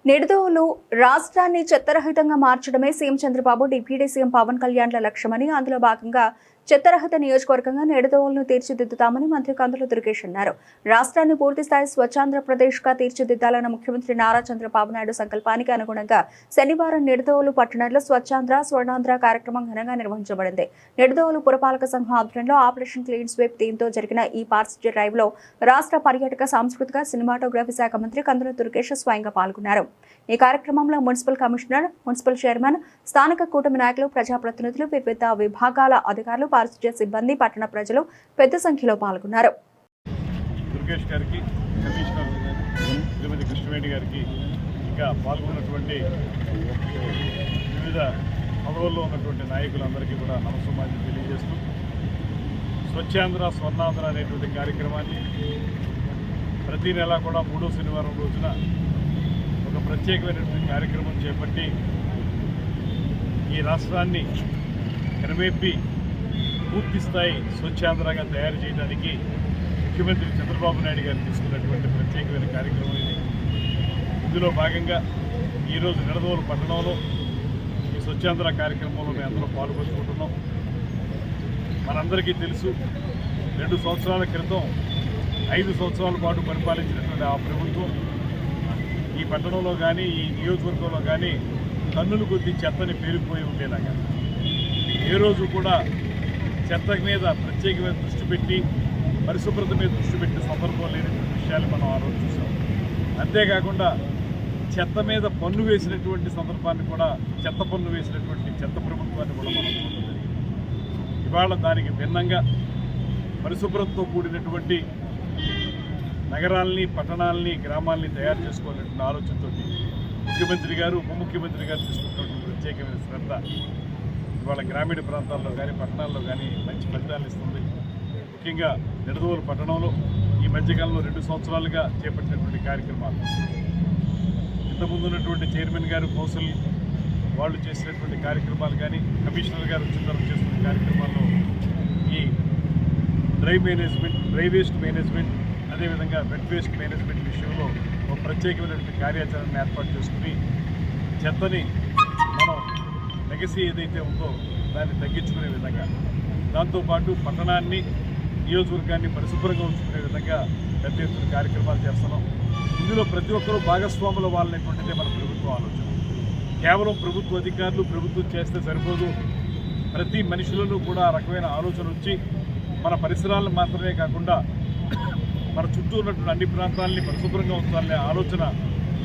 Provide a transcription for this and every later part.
నిడదవోలు రాష్ట్రాన్ని చెత్తరహితంగా మార్చడమే CM Chandrababu, deputy CM Pawan కళ్యాణ్ల లక్ష్యమని, అందులో భాగంగా చెత్తరహిత నియోజకవర్గంగా నిడదవోలును తీర్చిదిద్దుతామని మంత్రి కందుల దుర్గేష్ అన్నారు. రాష్ట్రాన్ని పూర్తిస్థాయి స్వచ్ఛాంధ్రప్రదేశ్గా తీర్చిదిద్దాలన్న ముఖ్యమంత్రి నారా చంద్రబాబు నాయుడు సంకల్పానికి అనుగుణంగా శనివారం నిడదవోలు పట్టణంలో స్వచ్ఛాంధ్ర స్వర్ణాంధ్ర కార్యక్రమం ఘనంగా నిర్వహించబడింది. నిడదవోలు పురపాలక సంఘం ఆధ్వర్యంలో ఆపరేషన్ క్లీన్ స్వీప్ థీమ్తో జరిగిన ఈ పార్సిటీ డ్రైవ్ లో రాష్ట్ర పర్యాటక, సాంస్కృతిక, సినిమాటోగ్రఫీ శాఖ మంత్రి కందుల దుర్గేష్ స్వయంగా పాల్గొన్నారు. ఈ కార్యక్రమంలో మున్సిపల్ కమిషనర్, మున్సిపల్ చైర్మన్, స్థానిక కూటమి నాయకులు, ప్రజాప్రతినిధులు, వివిధ విభాగాల అధికారులు, పారిశుధ్య సిబ్బంది, పట్టణ ప్రజలు పెద్ద సంఖ్యలో పాల్గొన్నారు. దుర్గేష్ గారికి, కమిషనర్ శ్రీమతి కృష్ణవేణి గారికి, ఇంకా పాల్గొన్నటువంటి వివిధ పదవుల్లో ఉన్నటువంటి నాయకులందరికీ కూడా నమస్కారం తెలియజేస్తూ, స్వచ్ఛాంధ్ర స్వర్ణాంధ్ర అనేటువంటి కార్యక్రమాన్ని ప్రతి నెల కూడా 3వ శనివారం రోజున ఒక ప్రత్యేకమైనటువంటి కార్యక్రమం చేపట్టి ఈ రాష్ట్రాన్ని క్రమేపీ పూర్తిస్థాయి స్వచ్ఛాంధ్రగా తయారు చేయడానికి ముఖ్యమంత్రి చంద్రబాబు నాయుడు గారు తీసుకున్నటువంటి ప్రత్యేకమైన కార్యక్రమం ఇది. ఇందులో భాగంగా ఈరోజు నిడదవోలు పట్టణంలో ఈ స్వచ్ఛాంధ్ర కార్యక్రమంలో మేము అందరూ పాల్గొంటున్నాం. మనందరికీ తెలుసు, 2 సంవత్సరాల క్రితం 5 సంవత్సరాల పాటు పరిపాలించినటువంటి ఆ ప్రభుత్వం ఈ పట్టణంలో కానీ, ఈ నియోజకవర్గంలో కానీ టన్నుల కొద్ది చెత్తని పేరుకుపోయి ఉండేలాగా ఏ రోజు కూడా చెత్త మీద ప్రత్యేకమైన దృష్టి పెట్టి, పరిశుభ్రత మీద దృష్టి పెట్టిన సందర్భం లేనటువంటి విషయాలు మనం ఆ రోజు చూసాం. అంతేకాకుండా చెత్త మీద పన్ను వేసినటువంటి సందర్భాన్ని కూడా, చెత్త పన్ను వేసినటువంటి చెత్త ప్రభుత్వాన్ని కూడా మనం చూడడం జరిగింది. ఇవాళ దానికి భిన్నంగా పరిశుభ్రతతో కూడినటువంటి నగరాల్ని, పట్టణాలని, గ్రామాలని తయారు చేసుకోవాలనే ఆలోచనతో ముఖ్యమంత్రి గారు, ఉప ముఖ్యమంత్రి గారు తీసుకుంటున్నటువంటి ప్రత్యేకమైన శ్రద్ధ ఇవాళ గ్రామీణ ప్రాంతాల్లో కానీ, పట్టణాల్లో కానీ మంచి ఫలితాలు ఇస్తుంది. ముఖ్యంగా నిడదవోలు పట్టణంలో ఈ మధ్యకాలంలో 2 సంవత్సరాలుగా చేపట్టినటువంటి కార్యక్రమాలు, ఇంతకుముందు ఉన్నటువంటి చైర్మన్ గారు, కౌన్సిల్ వాళ్ళు చేసినటువంటి కార్యక్రమాలు కానీ, కమిషనర్ గారు వచ్చిన తర్వాత చేస్తున్న కార్యక్రమాల్లో ఈ dry management, dry waste management, అదేవిధంగా వెట్ వేస్ట్ మేనేజ్మెంట్ విషయంలో ఒక ప్రత్యేకమైనటువంటి కార్యాచరణను ఏర్పాటు చేసుకుని చెత్తని మనం లెగసీ ఏదైతే ఉందో దాన్ని తగ్గించుకునే విధంగా, దాంతోపాటు పట్టణాన్ని, నియోజకవర్గాన్ని పరిశుభ్రంగా ఉంచుకునే విధంగా పెద్ద ఎత్తున కార్యక్రమాలు చేస్తున్నాం. ఇందులో ప్రతి ఒక్కరూ భాగస్వాములు వాళ్ళనేటువంటిదే మన ప్రభుత్వం ఆలోచన. కేవలం ప్రభుత్వ అధికారులు ప్రభుత్వం చేస్తే సరిపోదు, ప్రతి మనుషులను కూడా ఆ రకమైన ఆలోచన వచ్చి మన పరిసరాలను మాత్రమే కాకుండా మన చుట్టూ ఉన్నటువంటి అన్ని ప్రాంతాలని పరిశుభ్రంగా ఉంచాలనే ఆలోచన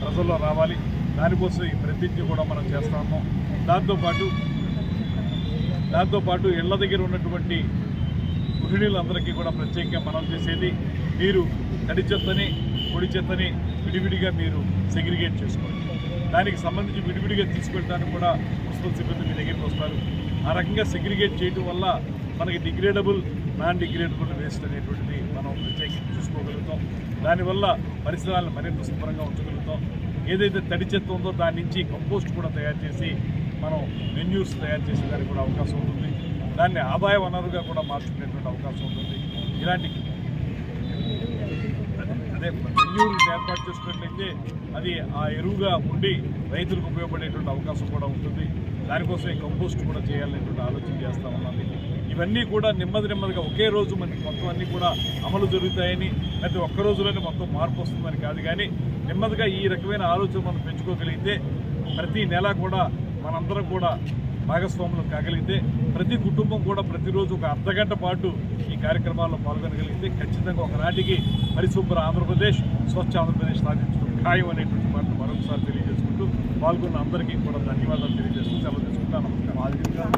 ప్రజల్లో రావాలి. దానికోసం ఈ ప్రతిజ్ఞ కూడా మనం చేస్తాము. దాంతోపాటు ఇళ్ల దగ్గర ఉన్నటువంటి గృహిణులందరికీ కూడా ప్రత్యేకంగా మనం చేసేది, మీరు తడి చెత్తని, పొడి చెత్తని విడివిడిగా మీరు సెగ్రిగేట్ చేసుకోండి. దానికి సంబంధించి విడివిడిగా తీసుకెళ్ళడానికి కూడా మున్సిపల్ సిబ్బంది మీ దగ్గరికి వస్తారు. ఆ రకంగా సెగ్రిగేట్ చేయడం వల్ల మనకి డిగ్రేడబుల్, నాన్ డిగ్రేడబుల్ వేస్ట్ అనేటువంటిది మనం ప్రత్యేకంగా చూసుకోగలుగుతాం. దానివల్ల పరిసరాలను మరింత శుభ్రంగా ఉంచగలుగుతాం. ఏదైతే తడి చెత్త ఉందో దాని నుంచి కంపోస్ట్ కూడా తయారు చేసి మనం మెన్యూర్స్ తయారు చేసేదానికి కూడా అవకాశం ఉంటుంది. దాన్ని ఆదాయ వనరుగా కూడా మార్చుకునేటువంటి అవకాశం ఉంటుంది. ఇలాంటి మెన్యూర్స్ ఏర్పాటు చేసుకున్నట్లయితే అది ఆ ఎరువుగా ఉండి రైతులకు ఉపయోగపడేటువంటి అవకాశం కూడా ఉంటుంది. దానికోసం ఈ కంపోస్ట్ కూడా చేయాలనేటువంటి ఆలోచన చేస్తూ ఉన్నది. ఇవన్నీ కూడా నెమ్మదిగా ఒకే రోజు మనకి మొత్తం అన్నీ కూడా అమలు జరుగుతాయని, లేకపోతే ఒక్క రోజులోనే మొత్తం మార్పు వస్తుందని కాదు, కానీ నెమ్మదిగా ఈ రకమైన ఆలోచన మనం పెంచుకోగలిగితే, ప్రతి నెల కూడా మనందరం కూడా భాగస్వాములు కాగలిగితే, ప్రతి కుటుంబం కూడా ప్రతిరోజు ఒక అర్ధగంట పాటు ఈ కార్యక్రమాల్లో పాల్గొనగలిగితే ఖచ్చితంగా ఒకనాటికి పరిశుభ్ర ఆంధ్రప్రదేశ్, స్వచ్ఛ ఆంధ్రప్రదేశ్ సాధించడం ఖాయం అనేటువంటి మాట మరొకసారి తెలియజేసుకుంటూ, పాల్గొన్న అందరికీ కూడా ధన్యవాదాలు తెలియజేస్తూ సెలవు తీసుకుంటాను. నమస్కారం.